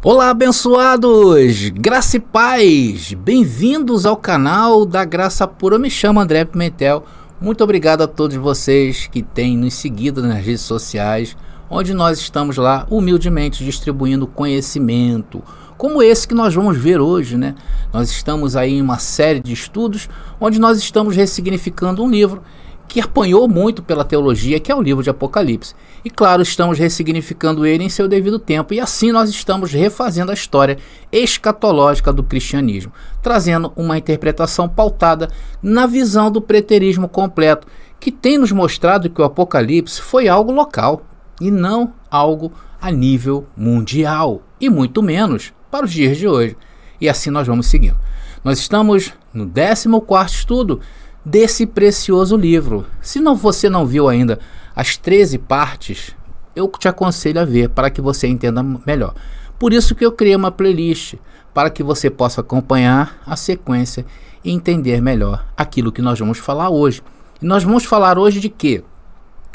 Olá, abençoados! Graça e paz! Bem-vindos ao canal da Graça Pura. Eu me chamo André Pimentel. Muito obrigado a todos vocês que têm nos seguido nas redes sociais, onde nós estamos lá humildemente distribuindo conhecimento, como esse que nós vamos ver hoje, né? Nós estamos aí em uma série de estudos, onde nós estamos ressignificando um livro que apanhou muito pela teologia, que é o livro de Apocalipse. E claro, estamos ressignificando ele em seu devido tempo, e assim nós estamos refazendo a história escatológica do cristianismo, trazendo uma interpretação pautada na visão do preterismo completo, que tem nos mostrado que o Apocalipse foi algo local, e não algo a nível mundial, e muito menos para os dias de hoje. E assim nós vamos seguindo. Nós estamos no 14º estudo desse precioso livro. Se você não viu ainda as 13 partes, eu te aconselho a ver para que você entenda melhor. Por isso que eu criei uma playlist, para que você possa acompanhar a sequência e entender melhor aquilo que nós vamos falar hoje. E nós vamos falar hoje de quê?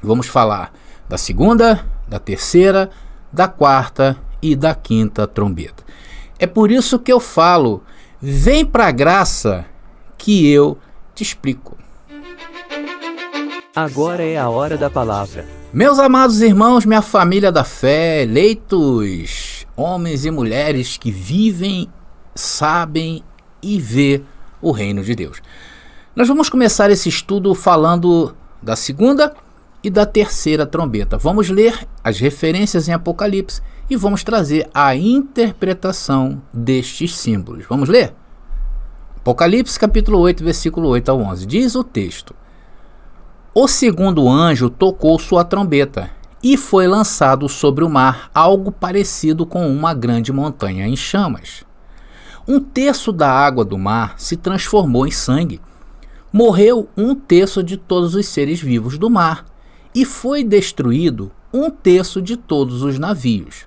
Vamos falar da segunda, da terceira, da quarta e da quinta trombeta. É por isso que eu falo, vem para a graça que eu te explico. Agora é a hora da palavra. Meus amados irmãos, minha família da fé, eleitos, homens e mulheres que vivem, sabem e vê o reino de Deus. Nós vamos começar esse estudo falando da segunda e da terceira trombeta. Vamos ler as referências em Apocalipse e vamos trazer a interpretação destes símbolos. Vamos ler? Apocalipse capítulo 8, versículo 8 ao 11, diz o texto: O segundo anjo tocou sua trombeta, e foi lançado sobre o mar algo parecido com uma grande montanha em chamas. 1/3 da água do mar se transformou em sangue. Morreu 1/3 de todos os seres vivos do mar, e foi destruído 1/3 de todos os navios.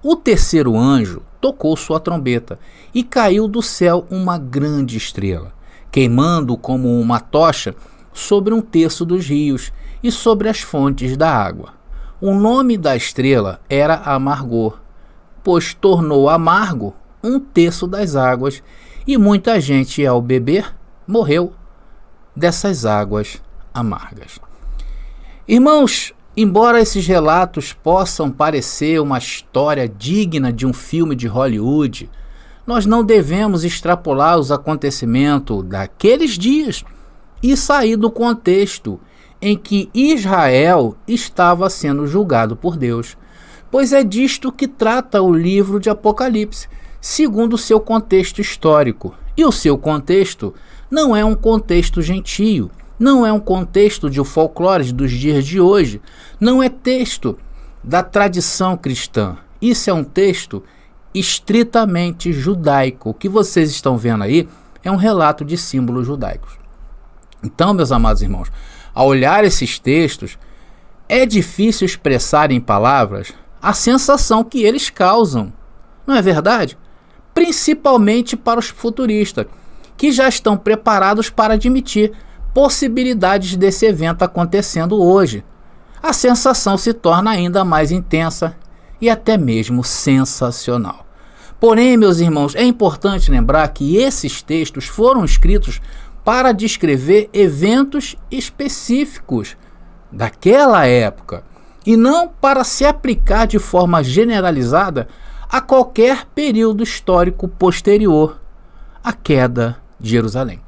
O terceiro anjo tocou sua trombeta, e caiu do céu uma grande estrela, queimando como uma tocha sobre 1/3 dos rios e sobre as fontes da água. O nome da estrela era Amargor, pois tornou amargo 1/3 das águas, e muita gente, ao beber, morreu dessas águas amargas. Irmãos, embora esses relatos possam parecer uma história digna de um filme de Hollywood, nós não devemos extrapolar os acontecimentos daqueles dias e sair do contexto em que Israel estava sendo julgado por Deus, pois é disto que trata o livro de Apocalipse, segundo o seu contexto histórico. E o seu contexto não é um contexto gentio, não é um contexto de folclore dos dias de hoje, não é texto da tradição cristã. Isso é um texto estritamente judaico. O que vocês estão vendo aí é um relato de símbolos judaicos. Então, meus amados irmãos, ao olhar esses textos, é difícil expressar em palavras a sensação que eles causam, não é verdade? Principalmente para os futuristas, que já estão preparados para admitir possibilidades desse evento acontecendo hoje. A sensação se torna ainda mais intensa e até mesmo sensacional. Porém, meus irmãos, é importante lembrar que esses textos foram escritos para descrever eventos específicos daquela época e não para se aplicar de forma generalizada a qualquer período histórico posterior à queda de Jerusalém.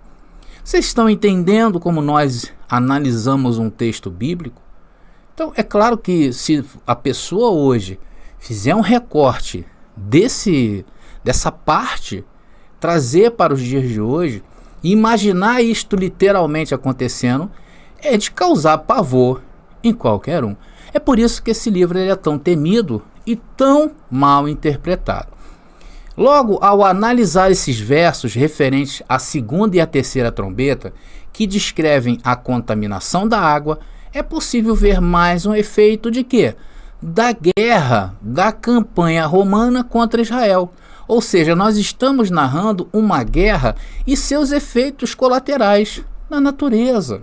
Vocês estão entendendo como nós analisamos um texto bíblico? Então, é claro que se a pessoa hoje fizer um recorte dessa parte, trazer para os dias de hoje, e imaginar isto literalmente acontecendo, é de causar pavor em qualquer um. É por isso que esse livro ele é tão temido e tão mal interpretado. Logo, ao analisar esses versos referentes à segunda e à terceira trombeta, que descrevem a contaminação da água, é possível ver mais um efeito de quê? Da guerra, da campanha romana contra Israel. Ou seja, nós estamos narrando uma guerra e seus efeitos colaterais na natureza.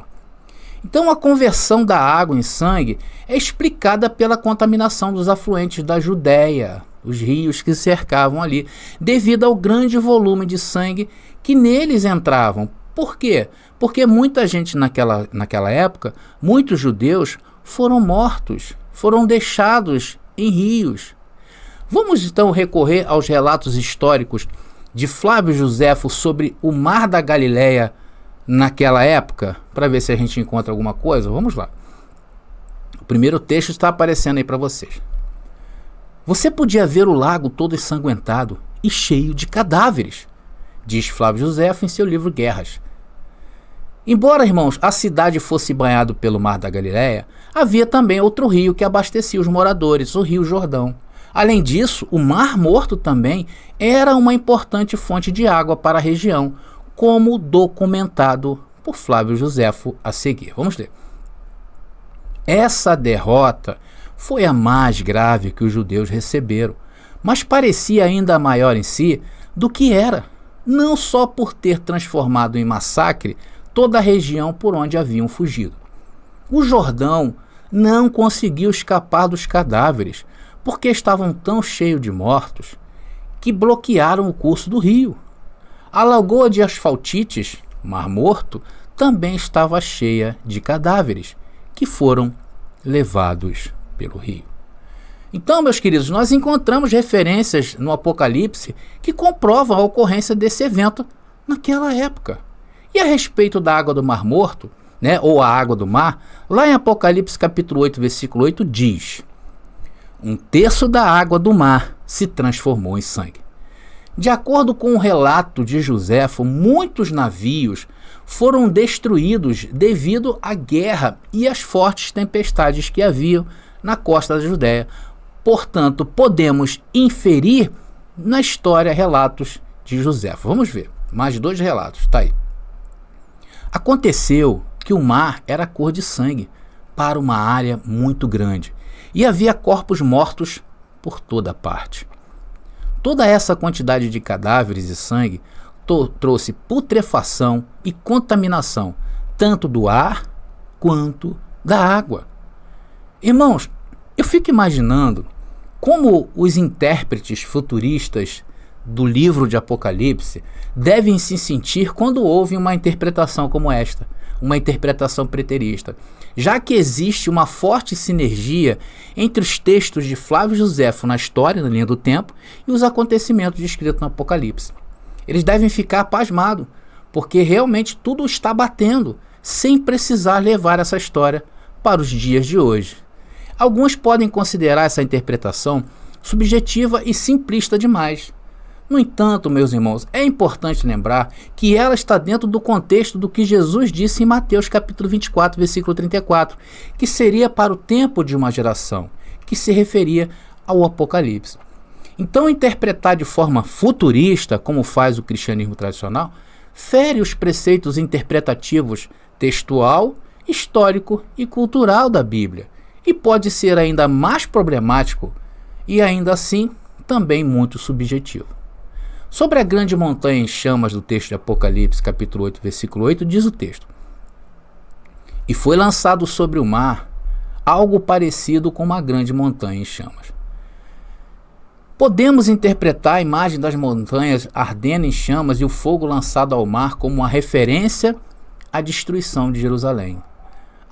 Então a conversão da água em sangue é explicada pela contaminação dos afluentes da Judéia, os rios que cercavam ali, devido ao grande volume de sangue que neles entravam. Por quê? Porque muita gente naquela época, muitos judeus foram mortos, foram deixados em rios. Vamos então recorrer aos relatos históricos de Flávio Joséfo sobre o Mar da Galileia naquela época, para ver se a gente encontra alguma coisa. Vamos lá. O primeiro texto está aparecendo aí para vocês. Você podia ver o lago todo ensanguentado e cheio de cadáveres, diz Flávio Joséfo em seu livro Guerras. Embora, irmãos, a cidade fosse banhada pelo Mar da Galileia, havia também outro rio que abastecia os moradores, o Rio Jordão. Além disso, o Mar Morto também era uma importante fonte de água para a região, como documentado por Flávio Joséfo a seguir. Vamos ler. Essa derrota foi a mais grave que os judeus receberam, mas parecia ainda maior em si do que era, não só por ter transformado em massacre toda a região por onde haviam fugido. O Jordão não conseguiu escapar dos cadáveres, porque estavam tão cheios de mortos que bloquearam o curso do rio. A lagoa de Asfaltites, Mar Morto, também estava cheia de cadáveres que foram levados pelo rio. Então, meus queridos, nós encontramos referências no Apocalipse que comprovam a ocorrência desse evento naquela época. E a respeito da água do Mar Morto, ou a água do mar, lá em Apocalipse capítulo 8, versículo 8, diz: 1/3 da água do mar se transformou em sangue. De acordo com o relato de Joséfo, muitos navios foram destruídos devido à guerra e às fortes tempestades que haviam na costa da Judéia. Portanto, podemos inferir na história relatos de Joséfo. Vamos ver, mais 2 relatos, está aí. Aconteceu que o mar era cor de sangue para uma área muito grande e havia corpos mortos por toda parte. Toda essa quantidade de cadáveres e sangue trouxe putrefação e contaminação, tanto do ar quanto da água. Irmãos, eu fico imaginando como os intérpretes futuristas do livro de Apocalipse devem se sentir quando ouvem uma interpretação como esta, uma interpretação preterista, já que existe uma forte sinergia entre os textos de Flávio Joséfo na história, na linha do tempo, e os acontecimentos descritos no Apocalipse. Eles devem ficar pasmados, porque realmente tudo está batendo, sem precisar levar essa história para os dias de hoje. Alguns podem considerar essa interpretação subjetiva e simplista demais. No entanto, meus irmãos, é importante lembrar que ela está dentro do contexto do que Jesus disse em Mateus capítulo 24, versículo 34, que seria para o tempo de uma geração, que se referia ao Apocalipse. Então, interpretar de forma futurista, como faz o cristianismo tradicional, fere os preceitos interpretativos textual, histórico e cultural da Bíblia, e pode ser ainda mais problemático e, ainda assim, também muito subjetivo. Sobre a grande montanha em chamas do texto de Apocalipse, capítulo 8, versículo 8, diz o texto: E foi lançado sobre o mar algo parecido com uma grande montanha em chamas. Podemos interpretar a imagem das montanhas ardendo em chamas e o fogo lançado ao mar como uma referência à destruição de Jerusalém.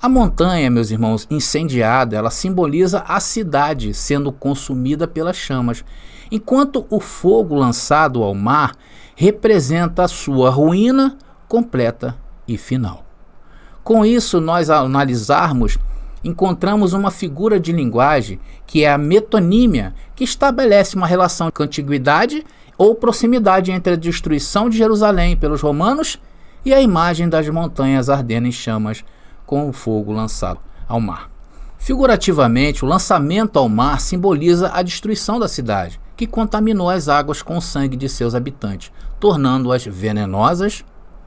A montanha, meus irmãos, incendiada, ela simboliza a cidade sendo consumida pelas chamas, enquanto o fogo lançado ao mar representa a sua ruína completa e final. Com isso, nós, ao analisarmos, encontramos uma figura de linguagem que é a metonímia, que estabelece uma relação de contiguidade ou proximidade entre a destruição de Jerusalém pelos romanos e a imagem das montanhas ardendo em chamas com o fogo lançado ao mar. Figurativamente, o lançamento ao mar simboliza a destruição da cidade, que contaminou as águas com o sangue de seus habitantes, tornando-as venenosas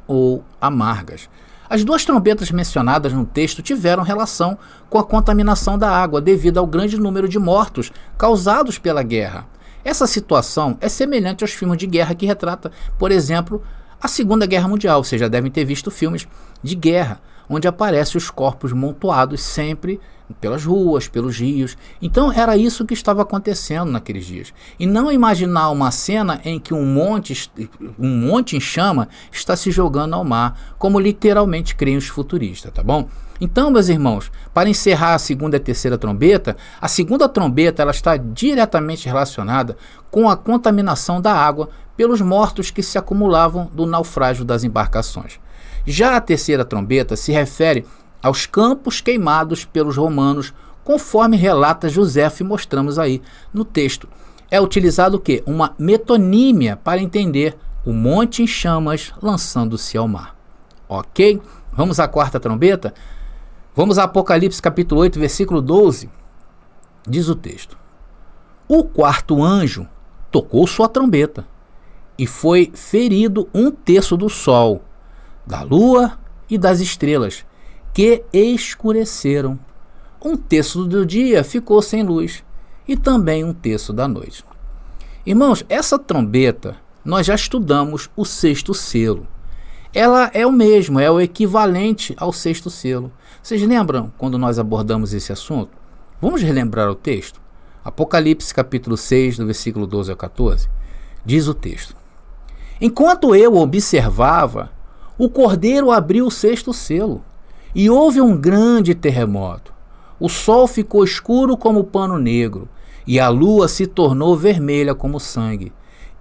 ou amargas. As 2 trombetas mencionadas no texto tiveram relação com a contaminação da água devido ao grande número de mortos causados pela guerra. Essa situação é semelhante aos filmes de guerra que retrata, por exemplo, a Segunda Guerra Mundial. Vocês já devem ter visto filmes de guerra, onde aparecem os corpos montoados sempre pelas ruas, pelos rios. Então era isso que estava acontecendo naqueles dias. E não imaginar uma cena em que um monte em chama está se jogando ao mar, como literalmente creem os futuristas, tá bom? Então, meus irmãos, para encerrar a segunda e a terceira trombeta, a segunda trombeta ela está diretamente relacionada com a contaminação da água pelos mortos que se acumulavam do naufrágio das embarcações. Já a terceira trombeta se refere aos campos queimados pelos romanos, conforme relata Joséfo e mostramos aí no texto. É utilizado o quê? Uma metonímia para entender o monte em chamas lançando-se ao mar. Ok? Vamos à quarta trombeta? Vamos a Apocalipse capítulo 8, versículo 12. Diz o texto: o quarto anjo tocou sua trombeta, e foi ferido 1/3 do sol, da lua e das estrelas, que escureceram. 1/3 do dia ficou sem luz, e também 1/3 da noite. Irmãos, essa trombeta, nós já estudamos o sexto selo. Ela é o mesmo, é o equivalente ao sexto selo. Vocês lembram quando nós abordamos esse assunto? Vamos relembrar o texto? Apocalipse capítulo 6, do versículo 12 ao 14. Diz o texto: enquanto eu observava, o Cordeiro abriu o sexto selo, e houve um grande terremoto. O sol ficou escuro como pano negro, e a lua se tornou vermelha como sangue.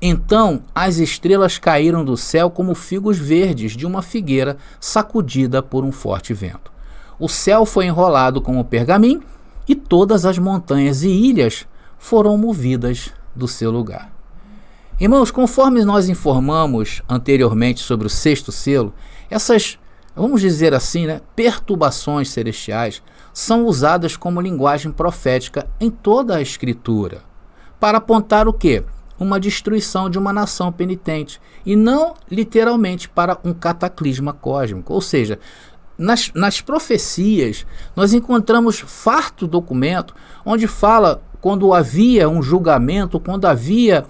Então as estrelas caíram do céu como figos verdes de uma figueira sacudida por um forte vento. O céu foi enrolado como pergaminho, e todas as montanhas e ilhas foram movidas do seu lugar. Irmãos, conforme nós informamos anteriormente sobre o sexto selo, essas, vamos dizer assim, perturbações celestiais são usadas como linguagem profética em toda a Escritura, para apontar o quê? Uma destruição de uma nação penitente, e não literalmente para um cataclisma cósmico. Ou seja, nas profecias nós encontramos farto documento onde fala quando havia um julgamento, quando havia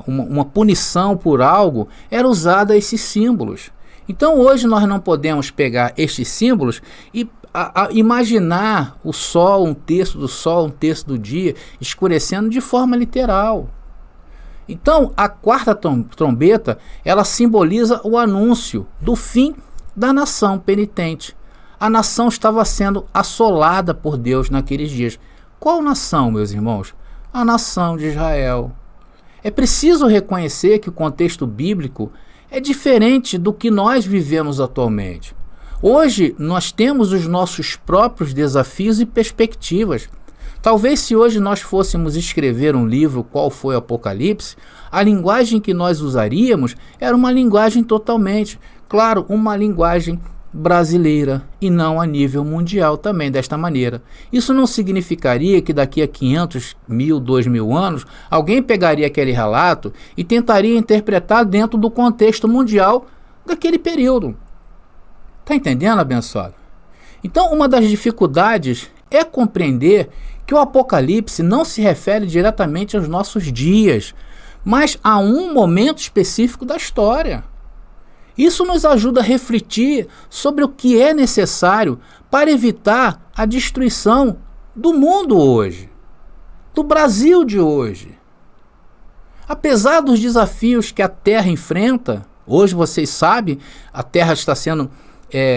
uma punição por algo, era usada esses símbolos. Então hoje nós não podemos pegar estes símbolos e imaginar o sol, 1/3 do sol, 1/3 do dia, escurecendo de forma literal. Então a quarta trombeta, ela simboliza o anúncio do fim da nação penitente. A nação estava sendo assolada por Deus naqueles dias. Qual nação, meus irmãos? A nação de Israel. É preciso reconhecer que o contexto bíblico é diferente do que nós vivemos atualmente. Hoje nós temos os nossos próprios desafios e perspectivas. Talvez se hoje nós fôssemos escrever um livro qual foi o Apocalipse, a linguagem que nós usaríamos era uma linguagem totalmente, claro, uma linguagem brasileira e não a nível mundial também desta maneira. Isso não significaria que daqui a 500, 1000, 2000 anos, alguém pegaria aquele relato e tentaria interpretar dentro do contexto mundial daquele período. Está entendendo, abençoado? Então, uma das dificuldades é compreender que o Apocalipse não se refere diretamente aos nossos dias, mas a um momento específico da história. Isso nos ajuda a refletir sobre o que é necessário para evitar a destruição do mundo hoje, do Brasil de hoje. Apesar dos desafios que a Terra enfrenta, hoje vocês sabem, a Terra está sendo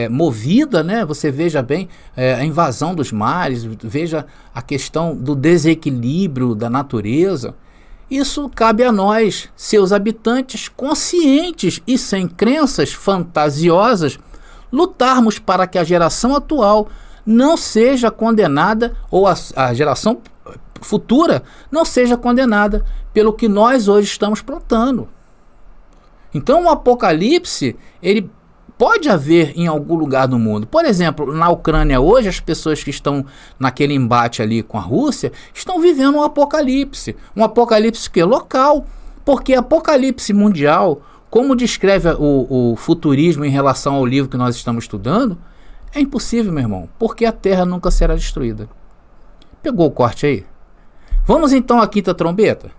movida, né? Você veja bem a invasão dos mares, veja a questão do desequilíbrio da natureza. Isso cabe a nós, seus habitantes, conscientes e sem crenças fantasiosas, lutarmos para que a geração atual não seja condenada, ou a geração futura não seja condenada pelo que nós hoje estamos plantando. Então o Apocalipse, ele pode haver em algum lugar do mundo. Por exemplo, na Ucrânia hoje, as pessoas que estão naquele embate ali com a Rússia estão vivendo um apocalipse. Um apocalipse que é local, porque apocalipse mundial, como descreve o futurismo em relação ao livro que nós estamos estudando, é impossível, meu irmão, porque a Terra nunca será destruída. Pegou o corte aí? Vamos então à quinta trombeta.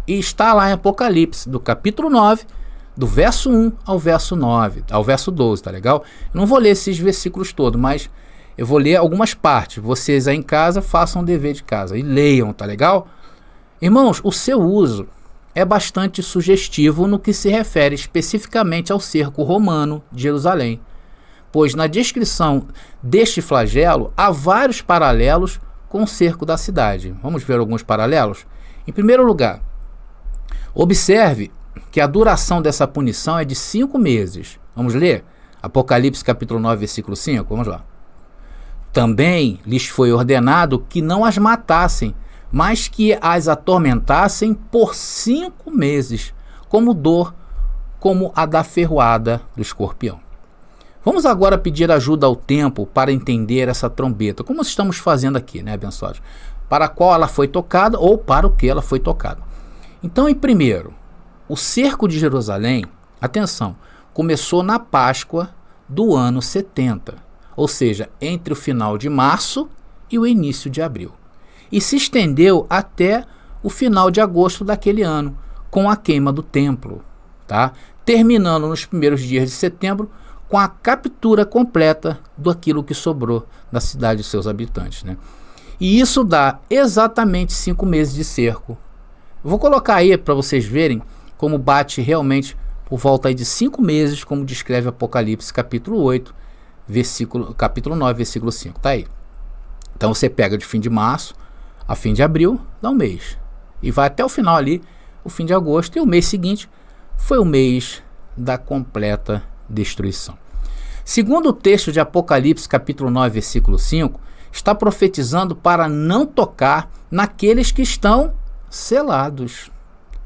E está lá em Apocalipse, do capítulo 9, do verso 1 ao verso 9, ao verso 12, tá legal? Eu não vou ler esses versículos todos, mas Eu vou ler algumas partes. Vocês aí em casa façam o dever de casa e leiam, tá legal? Irmãos, o seu uso é bastante sugestivo no que se refere especificamente ao cerco romano de Jerusalém, pois na descrição deste flagelo há vários paralelos com o cerco da cidade. Vamos ver alguns paralelos? Em primeiro lugar, observe que a duração dessa punição é de 5 meses. Vamos ler? Apocalipse capítulo 9, versículo 5. Vamos lá. Também lhes foi ordenado que não as matassem, mas que as atormentassem por 5 meses, como dor, como a da ferroada do escorpião. Vamos agora pedir ajuda ao tempo para entender essa trombeta, como estamos fazendo aqui, né, abençoados? Para qual ela foi tocada ou para o que ela foi tocada. Então, em primeiro, o cerco de Jerusalém, atenção, começou na Páscoa do ano 70, ou seja, entre o final de março e o início de abril, e se estendeu até o final de agosto daquele ano, com a queima do templo, tá? Terminando nos primeiros dias de setembro com a captura completa daquilo que sobrou da cidade e seus habitantes, né? E isso dá exatamente 5 meses de cerco. Vou colocar aí para vocês verem como bate realmente por volta aí de 5 meses, como descreve Apocalipse capítulo 8, capítulo 9, versículo 5. Tá aí. Então você pega de fim de março a fim de abril, dá um mês. E vai até o final ali, o fim de agosto, e o mês seguinte foi o mês da completa destruição. Segundo o texto de Apocalipse capítulo 9, versículo 5, está profetizando para não tocar naqueles que estão selados.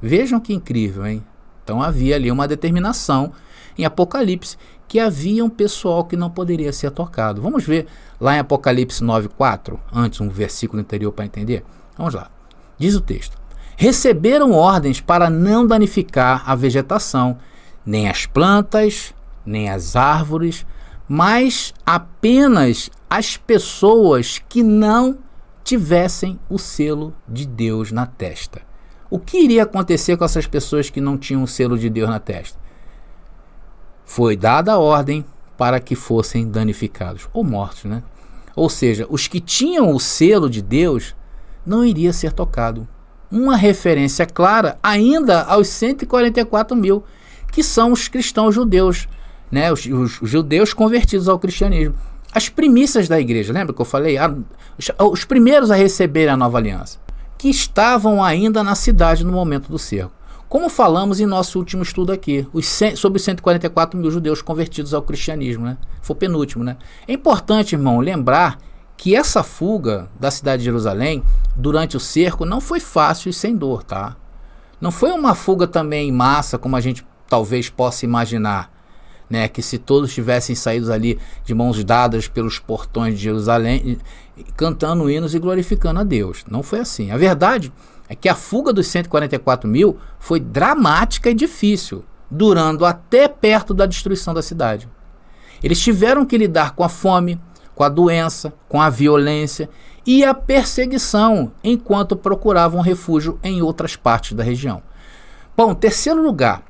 Vejam que incrível, hein? Então havia ali uma determinação em Apocalipse que havia um pessoal que não poderia ser tocado. Vamos ver lá em Apocalipse 9:4, antes um versículo anterior para entender? Vamos lá. Diz o texto: receberam ordens para não danificar a vegetação, nem as plantas, nem as árvores, mas apenas as pessoas que não tivessem o selo de Deus na testa. O que iria acontecer com essas pessoas que não tinham o selo de Deus na testa? Foi dada a ordem para que fossem danificados ou mortos, né? Ou seja, os que tinham o selo de Deus não iria ser tocado. Uma referência clara ainda aos 144 mil, que são os cristãos judeus, né? Os judeus convertidos ao cristianismo. As primícias da igreja, lembra que eu falei? Os primeiros a receber a nova aliança, que estavam ainda na cidade no momento do cerco. Como falamos em nosso último estudo aqui, sobre os 144 mil judeus convertidos ao cristianismo, né? Foi o penúltimo, né? É importante, irmão, lembrar que essa fuga da cidade de Jerusalém durante o cerco não foi fácil e sem dor, tá? Não foi uma fuga também em massa, como a gente talvez possa imaginar, né? Que se todos tivessem saído ali de mãos dadas pelos portões de Jerusalém, cantando hinos e glorificando a Deus. Não foi assim. A verdade é que a fuga dos 144 mil foi dramática e difícil, durando até perto da destruição da cidade. Eles tiveram que lidar com a fome, com a doença, com a violência e a perseguição, enquanto procuravam refúgio em outras partes da região. Bom, terceiro lugar,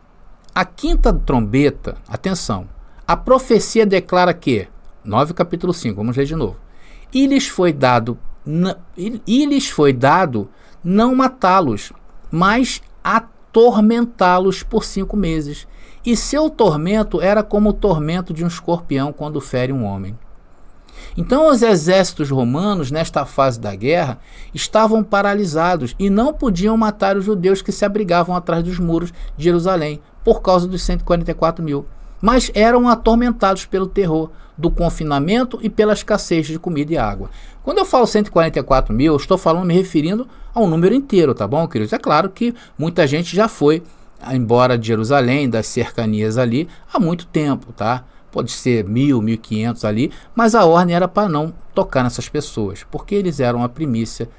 a quinta trombeta, atenção, a profecia declara que, 9 capítulo 5, vamos ler de novo, e lhes foi dado não matá-los, mas atormentá-los por 5 meses. E seu tormento era como o tormento de um escorpião quando fere um homem. Então os exércitos romanos, nesta fase da guerra, estavam paralisados e não podiam matar os judeus que se abrigavam atrás dos muros de Jerusalém, por causa dos 144 mil. Mas eram atormentados pelo terror do confinamento e pela escassez de comida e água. Quando eu falo 144 mil, eu estou falando, me referindo ao número inteiro, tá bom, queridos? É claro que muita gente já foi embora de Jerusalém, das cercanias ali, há muito tempo, tá? Pode ser 1.000, 1.500 ali, mas a ordem era para não tocar nessas pessoas, porque eles eram a primícia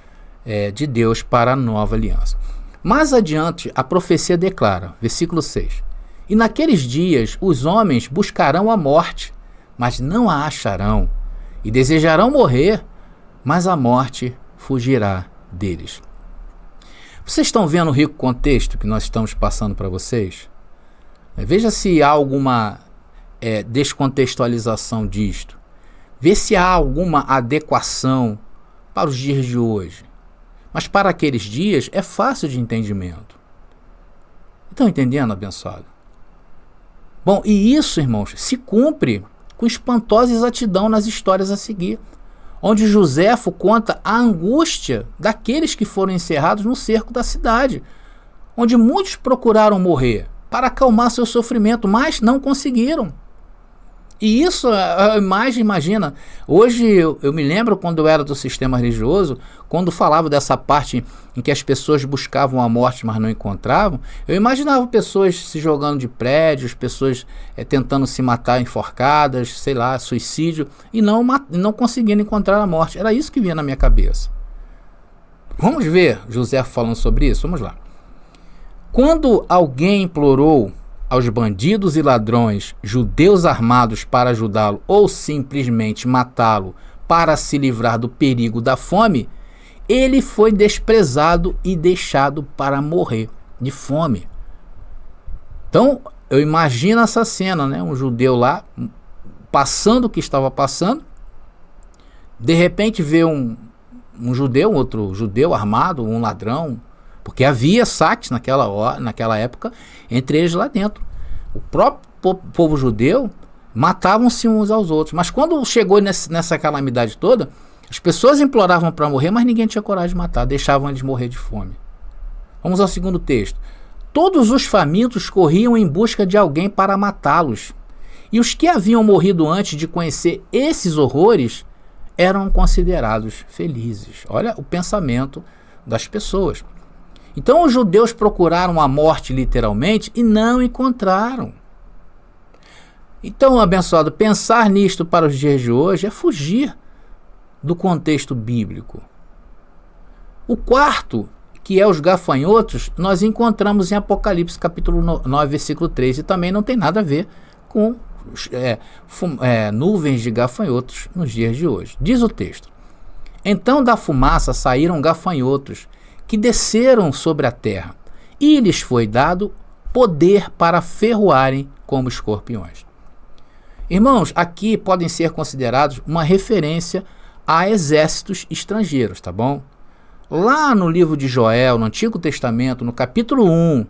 de Deus para a nova aliança. Mais adiante, a profecia declara, versículo 6, e naqueles dias os homens buscarão a morte, mas não a acharão, e desejarão morrer, mas a morte fugirá deles. Vocês estão vendo o rico contexto que nós estamos passando para vocês? Veja se há alguma descontextualização disto. ver se há alguma adequação para os dias de hoje. Mas para aqueles dias é fácil de entendimento. Estão entendendo, abençoado? Bom, e isso, irmãos, se cumpre com espantosa exatidão nas histórias a seguir, onde Joséfo conta a angústia daqueles que foram encerrados no cerco da cidade, onde muitos procuraram morrer para acalmar seu sofrimento, mas não conseguiram. E isso, a imagem, imagina, hoje eu me lembro quando eu era do sistema religioso, quando falava dessa parte em que as pessoas buscavam a morte, mas não encontravam, eu imaginava pessoas se jogando de prédios, pessoas tentando se matar enforcadas, sei lá, suicídio, e não conseguindo encontrar a morte. Era isso que vinha na minha cabeça. Vamos ver José falando sobre isso? Vamos lá. Quando alguém implorou aos bandidos e ladrões, judeus armados para ajudá-lo ou simplesmente matá-lo para se livrar do perigo da fome, ele foi desprezado e deixado para morrer de fome. Então, eu imagino essa cena, né? Um judeu lá, passando o que estava passando, de repente vê um judeu, outro judeu armado, um ladrão, porque havia saques naquela época entre eles lá dentro. O próprio povo judeu matavam-se uns aos outros. Mas quando chegou nessa calamidade toda, as pessoas imploravam para morrer, mas ninguém tinha coragem de matar, deixavam eles morrer de fome. Vamos ao segundo texto. Todos os famintos corriam em busca de alguém para matá-los. E os que haviam morrido antes de conhecer esses horrores eram considerados felizes. Olha o pensamento das pessoas. Então os judeus procuraram a morte literalmente e não encontraram. Então, abençoado, pensar nisto para os dias de hoje é fugir do contexto bíblico. O quarto, que é os gafanhotos, nós encontramos em Apocalipse capítulo 9, versículo 3, e também não tem nada a ver com nuvens de gafanhotos nos dias de hoje. Diz o texto: então da fumaça saíram gafanhotos que desceram sobre a terra, e lhes foi dado poder para ferroarem como escorpiões. Irmãos, aqui podem ser considerados uma referência a exércitos estrangeiros, tá bom? Lá no livro de Joel, no Antigo Testamento, no capítulo 1,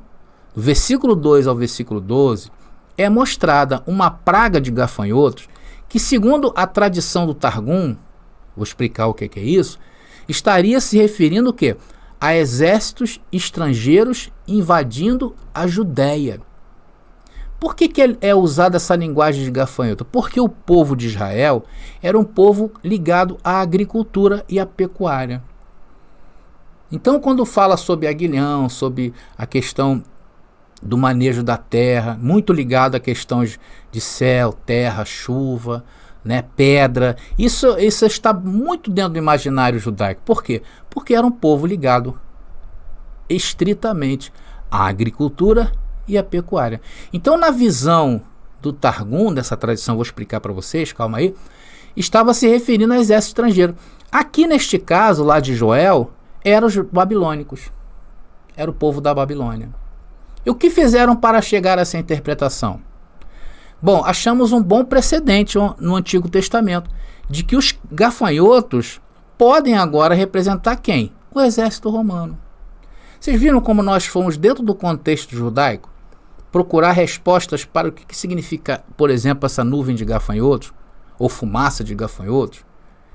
do versículo 2 ao versículo 12, é mostrada uma praga de gafanhotos que, segundo a tradição do Targum, vou explicar o que é isso, estaria se referindo o quê? A exércitos estrangeiros invadindo a Judéia. Por que é usada essa linguagem de gafanhoto? Porque o povo de Israel era um povo ligado à agricultura e à pecuária. Então, quando fala sobre aguilhão, sobre a questão do manejo da terra, muito ligado a questões de céu, terra, chuva, né, pedra, isso está muito dentro do imaginário judaico. Por quê? Porque era um povo ligado estritamente à agricultura e à pecuária. Então, na visão do Targum, dessa tradição, vou explicar para vocês, calma aí, estava se referindo a exército estrangeiro. Aqui neste caso, lá de Joel, eram os babilônicos, era o povo da Babilônia. E o que fizeram para chegar a essa interpretação? Bom, achamos um bom precedente no Antigo Testamento, de que os gafanhotos podem agora representar quem? O exército romano. Vocês viram como nós fomos, dentro do contexto judaico, procurar respostas para o que significa, por exemplo, essa nuvem de gafanhotos, ou fumaça de gafanhotos?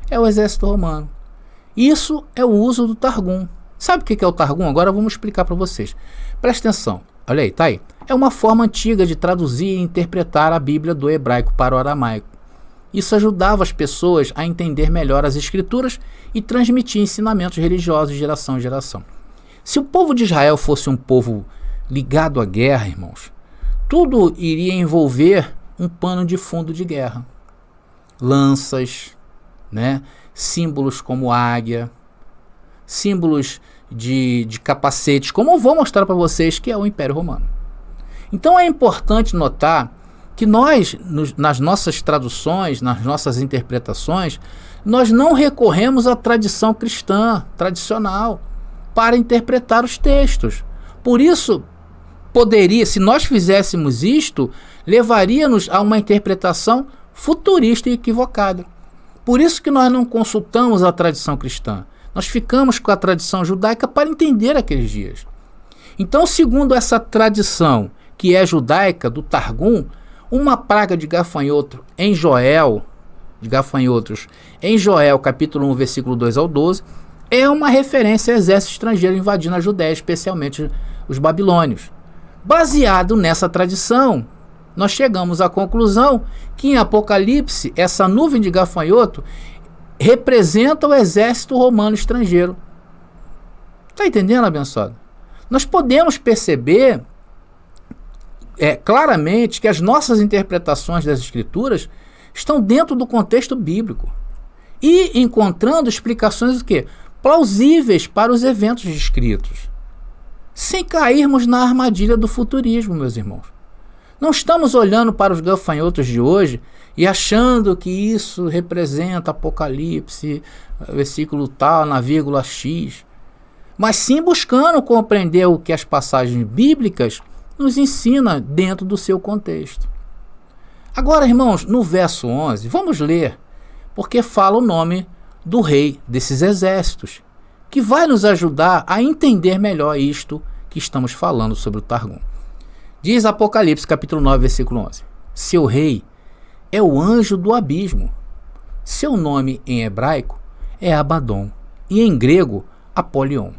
É o exército romano. Isso é o uso do Targum. Sabe o que é o Targum? Agora vamos explicar para vocês. Presta atenção. Olha aí, tá aí. É uma forma antiga de traduzir e interpretar a Bíblia do hebraico para o aramaico. Isso ajudava as pessoas a entender melhor as escrituras e transmitir ensinamentos religiosos de geração em geração. Se o povo de Israel fosse um povo ligado à guerra, irmãos, tudo iria envolver um pano de fundo de guerra. Lanças, né? Símbolos como águia, símbolos de capacetes, como eu vou mostrar para vocês que é o Império Romano. Então é importante notar que nós, nas nossas traduções, nas nossas interpretações, nós não recorremos à tradição cristã tradicional para interpretar os textos. Por isso, se nós fizéssemos isto, levaria-nos a uma interpretação futurista e equivocada. Por isso que nós não consultamos a tradição cristã. Nós ficamos com a tradição judaica para entender aqueles dias. Então, segundo essa tradição que é judaica, do Targum, uma praga de gafanhoto em Joel, de gafanhotos em Joel, capítulo 1, versículo 2 ao 12, é uma referência ao exército estrangeiro invadindo a Judéia, especialmente os babilônios. Baseado nessa tradição, nós chegamos à conclusão que em Apocalipse, essa nuvem de gafanhoto representa o exército romano estrangeiro. Está entendendo, abençoado? Nós podemos perceber claramente que as nossas interpretações das Escrituras estão dentro do contexto bíblico e encontrando explicações o quê? Plausíveis para os eventos descritos, sem cairmos na armadilha do futurismo, meus irmãos. Não estamos olhando para os gafanhotos de hoje e achando que isso representa Apocalipse, versículo tal, na vírgula X, mas sim buscando compreender o que as passagens bíblicas nos ensinam dentro do seu contexto. Agora, irmãos, no verso 11, vamos ler, porque fala o nome do rei desses exércitos, que vai nos ajudar a entender melhor isto que estamos falando sobre o Targum. Diz Apocalipse, capítulo 9, versículo 11. Seu rei é o anjo do abismo. Seu nome em hebraico é Abaddon e em grego Apolion.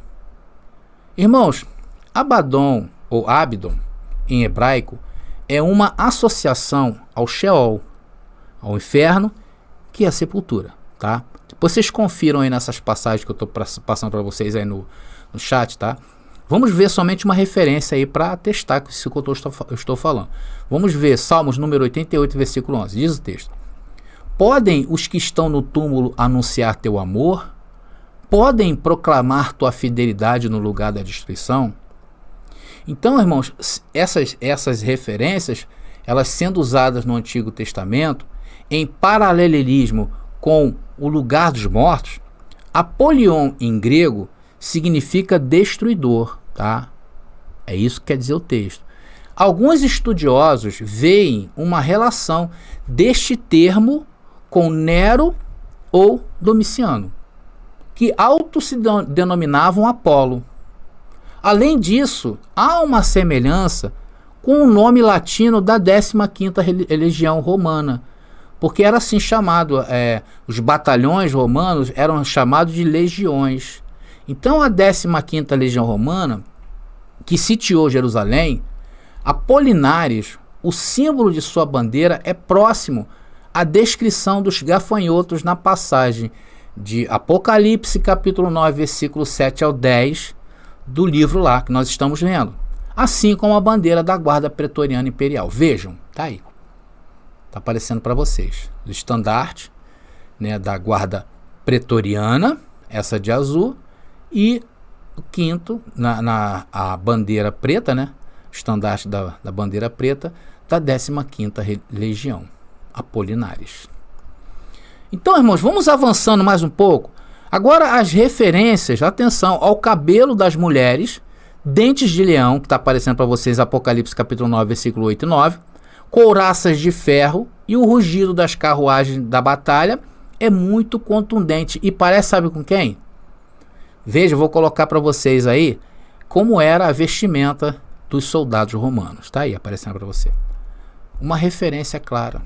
Irmãos, Abaddon ou Abdon em hebraico é uma associação ao Sheol, ao inferno, que é a sepultura, tá? Depois vocês confiram aí nessas passagens que eu estou passando para vocês aí no chat, tá? Vamos ver somente uma referência aí para testar isso que eu estou falando. Vamos ver Salmos número 88, versículo 11. Diz o texto: podem os que estão no túmulo anunciar teu amor? Podem proclamar tua fidelidade no lugar da destruição? Então, irmãos, essas referências, elas sendo usadas no Antigo Testamento, em paralelismo com o lugar dos mortos, Apolion em grego significa destruidor, tá? É isso que quer dizer o texto. Alguns estudiosos veem uma relação deste termo com Nero ou Domiciano, que auto se denominavam Apolo. Além disso, há uma semelhança com o nome latino da 15ª legião romana, porque era assim chamado, os batalhões romanos eram chamados de legiões. Então a 15ª legião romana, que sitiou Jerusalém, Apolinares, o símbolo de sua bandeira é próximo à descrição dos gafanhotos na passagem de Apocalipse, capítulo 9, versículo 7 ao 10, do livro lá que nós estamos vendo. Assim como a bandeira da guarda pretoriana imperial. Vejam, tá aí. Tá aparecendo para vocês. O estandarte, né, da guarda pretoriana, essa de azul, e o quinto, a bandeira preta, né, o estandarte da bandeira preta, da 15ª legião, Apolinares. Então, irmãos, vamos avançando mais um pouco. Agora as referências, atenção, ao cabelo das mulheres, dentes de leão, que está aparecendo para vocês, Apocalipse capítulo 9, versículo 8 e 9, couraças de ferro e o rugido das carruagens da batalha é muito contundente. E parece, sabe com quem? Veja, eu vou colocar para vocês aí como era a vestimenta dos soldados romanos. Está aí aparecendo para você. Uma referência clara.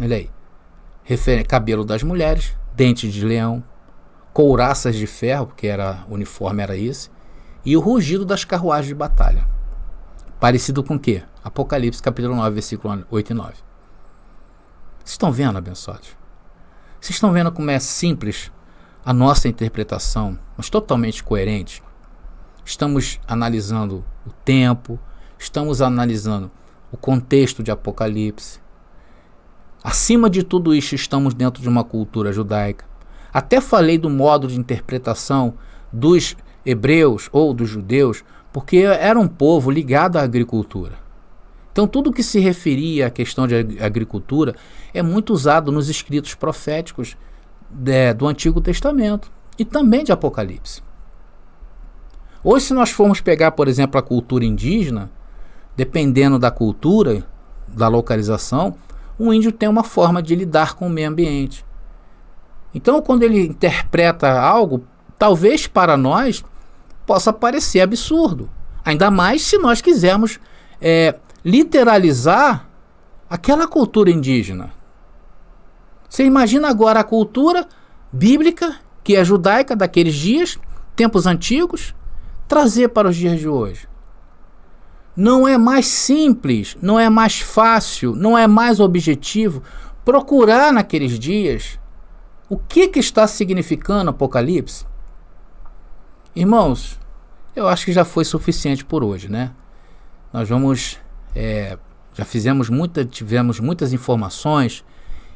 Olha aí. Cabelo das mulheres, dentes de leão, couraças de ferro, porque o uniforme era esse, e o rugido das carruagens de batalha. Parecido com o quê? Apocalipse capítulo 9, versículo 8 e 9. Vocês estão vendo, abençoados? Vocês estão vendo como é simples a nossa interpretação, mas totalmente coerente? Estamos analisando o tempo, estamos analisando o contexto de Apocalipse. Acima de tudo isso, estamos dentro de uma cultura judaica. Até falei do modo de interpretação dos hebreus ou dos judeus, porque era um povo ligado à agricultura. Então tudo que se referia à questão de agricultura é muito usado nos escritos proféticos do Antigo Testamento e também de Apocalipse. Hoje, se nós formos pegar, por exemplo, a cultura indígena, dependendo da cultura, da localização, o índio tem uma forma de lidar com o meio ambiente. Então, quando ele interpreta algo, talvez para nós possa parecer absurdo. Ainda mais se nós quisermos literalizar aquela cultura indígena. Você imagina agora a cultura bíblica, que é judaica daqueles dias, tempos antigos, trazer para os dias de hoje. Não é mais simples, não é mais fácil, não é mais objetivo procurar naqueles dias o que está significando Apocalipse? Irmãos, eu acho que já foi suficiente por hoje, né? Nós vamos, já tivemos muitas informações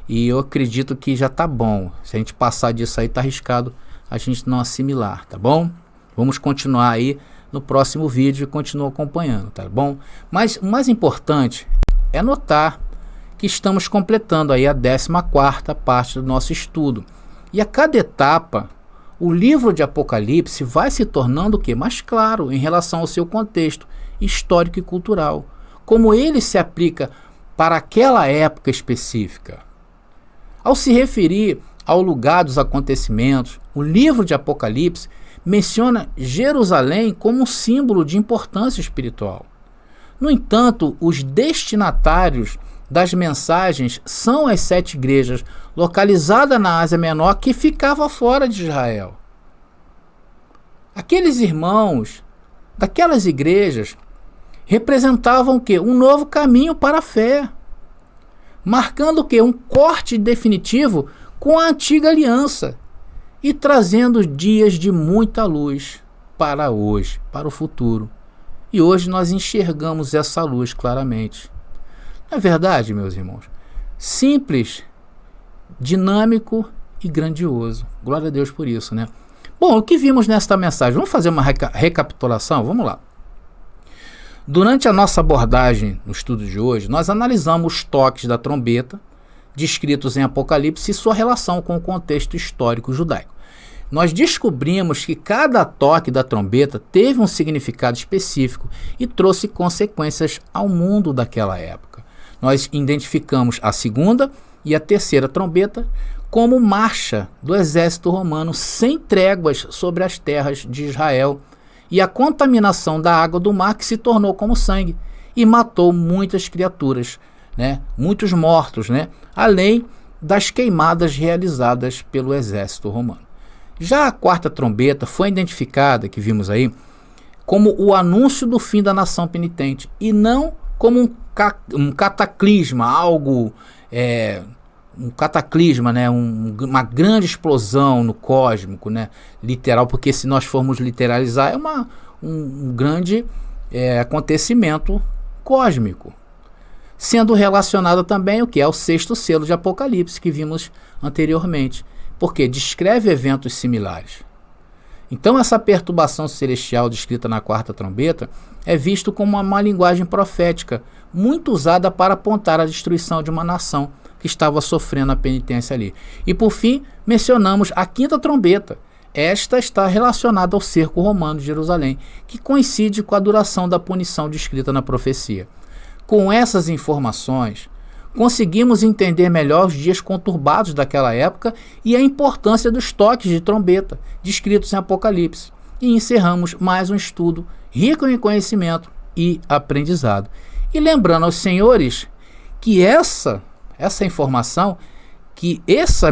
e eu acredito que já tá bom. Se a gente passar disso aí, tá arriscado a gente não assimilar, tá bom? Vamos continuar aí no próximo vídeo e continuar acompanhando, tá bom? Mas o mais importante é notar que estamos completando aí a 14ª parte do nosso estudo. E a cada etapa, o livro de Apocalipse vai se tornando o quê? Mais claro em relação ao seu contexto histórico e cultural. Como ele se aplica para aquela época específica. Ao se referir ao lugar dos acontecimentos, o livro de Apocalipse menciona Jerusalém como um símbolo de importância espiritual. No entanto, os destinatários das mensagens são as 7 igrejas localizadas na Ásia Menor que ficavam fora de Israel. Aqueles irmãos daquelas igrejas representavam o quê? Um novo caminho para a fé, marcando o quê? Um corte definitivo com a antiga aliança e trazendo dias de muita luz para hoje, para o futuro. E hoje nós enxergamos essa luz claramente. Não é verdade, meus irmãos? Simples, dinâmico e grandioso. Glória a Deus por isso, né? Bom, o que vimos nesta mensagem? Vamos fazer uma recapitulação? Vamos lá. Durante a nossa abordagem no estudo de hoje, nós analisamos os toques da trombeta descritos em Apocalipse e sua relação com o contexto histórico judaico. Nós descobrimos que cada toque da trombeta teve um significado específico e trouxe consequências ao mundo daquela época. Nós identificamos a 2ª e a 3ª trombeta como marcha do exército romano sem tréguas sobre as terras de Israel e a contaminação da água do mar que se tornou como sangue e matou muitas criaturas, né? Muitos mortos, né? Além das queimadas realizadas pelo exército romano. Já a 4ª trombeta foi identificada, que vimos aí, como o anúncio do fim da nação penitente e não como um cataclisma, algo, um cataclisma, né? Uma grande explosão no cósmico, né? Literal, porque se nós formos literalizar, é um grande acontecimento cósmico. Sendo relacionado também o que é o 6º selo de Apocalipse, que vimos anteriormente, porque descreve eventos similares. Então essa perturbação celestial descrita na 4ª trombeta é visto como uma linguagem profética, muito usada para apontar a destruição de uma nação que estava sofrendo a penitência ali. E por fim, mencionamos a 5ª trombeta. Esta está relacionada ao cerco romano de Jerusalém, que coincide com a duração da punição descrita na profecia. Com essas informações, conseguimos entender melhor os dias conturbados daquela época e a importância dos toques de trombeta descritos em Apocalipse. E encerramos mais um estudo rico em conhecimento e aprendizado. E lembrando aos senhores que essa informação, que essa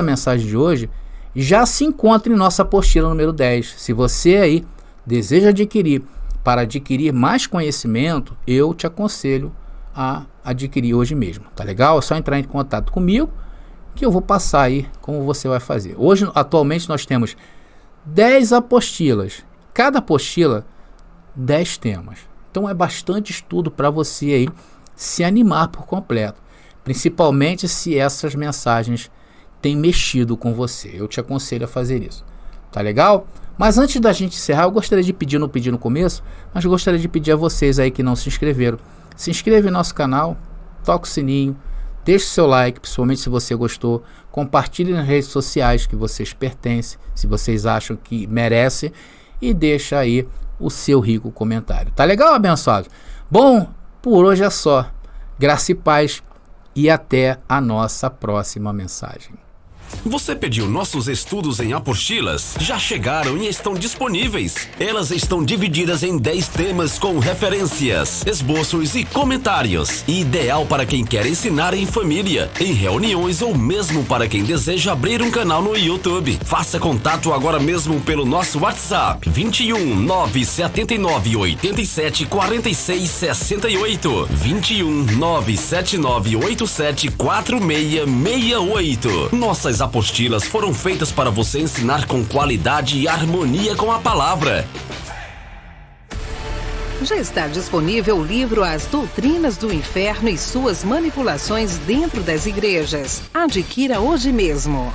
mensagem de hoje já se encontra em nossa apostila número 10. Se você aí deseja adquirir, para adquirir mais conhecimento, eu te aconselho a adquirir hoje mesmo, tá legal? É só entrar em contato comigo que eu vou passar aí como você vai fazer. Hoje, atualmente, nós temos 10 apostilas, cada apostila 10 temas. Então é bastante estudo para você aí se animar por completo, principalmente se essas mensagens têm mexido com você. Eu te aconselho a fazer isso, tá legal? Mas antes da gente encerrar, eu gostaria de pedir, não pedi no começo, mas eu gostaria de pedir a vocês aí que não se inscreveram, se inscreva em nosso canal, toque o sininho, deixe seu like, principalmente se você gostou, compartilhe nas redes sociais que vocês pertencem, se vocês acham que merece, e deixa aí o seu rico comentário. Tá legal, abençoado? Bom, por hoje é só. Graça e paz e até a nossa próxima mensagem. Você pediu nossos estudos em apostilas? Já chegaram e estão disponíveis. Elas estão divididas em 10 temas com referências, esboços e comentários. Ideal para quem quer ensinar em família, em reuniões ou mesmo para quem deseja abrir um canal no YouTube. Faça contato agora mesmo pelo nosso WhatsApp 21 979 87 46 68 21 979 87 4668. Nossas apostilas foram feitas para você ensinar com qualidade e harmonia com a palavra. Já está disponível o livro As Doutrinas do Inferno e Suas Manipulações Dentro das Igrejas. Adquira hoje mesmo.